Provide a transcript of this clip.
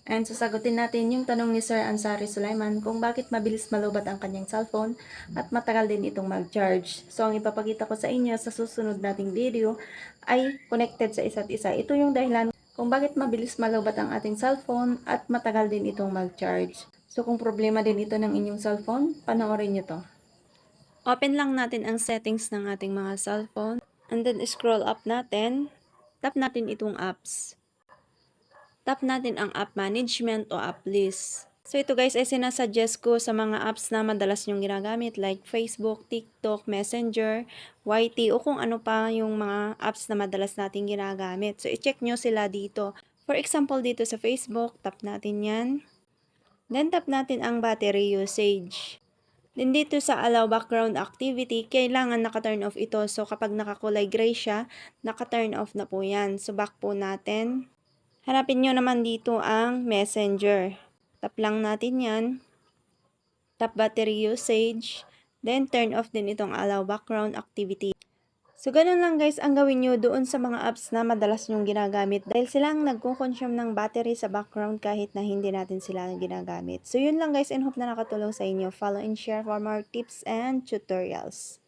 And sasagutin natin yung tanong ni Sir Ansari Sulaiman kung bakit mabilis malobat ang kanyang cellphone at matagal din itong mag-charge. So, ang ipapakita ko sa inyo sa susunod nating video ay connected sa isa't isa. Ito yung dahilan kung bakit mabilis malobat ang ating cellphone at matagal din itong mag-charge. So, kung problema din ito ng inyong cellphone, panoorin nyo to. Open lang natin ang settings ng ating mga cellphone and then scroll up natin. Tap natin itong apps. Tap natin ang app management o app list. So ito guys ay sinasuggest ko sa mga apps na madalas nyong ginagamit like Facebook, TikTok, Messenger, YT o kung ano pa yung mga apps na madalas natin ginagamit. So i-check nyo sila dito. For example dito sa Facebook, tap natin yan. Then tap natin ang battery usage. Then dito sa allow background activity, kailangan naka-turn off ito. So kapag nakakulay gray siya, naka-turn off na po yan. So back po natin. Hanapin nyo naman dito ang Messenger. Tap lang natin yan. Tap battery usage. Then, turn off din itong allow background activity. So, ganun lang guys ang gawin nyo doon sa mga apps na madalas nyong ginagamit. Dahil sila ang nagko-consume ng battery sa background kahit na hindi natin sila ginagamit. So, yun lang guys and hope na nakatulong sa inyo. Follow and share for more tips and tutorials.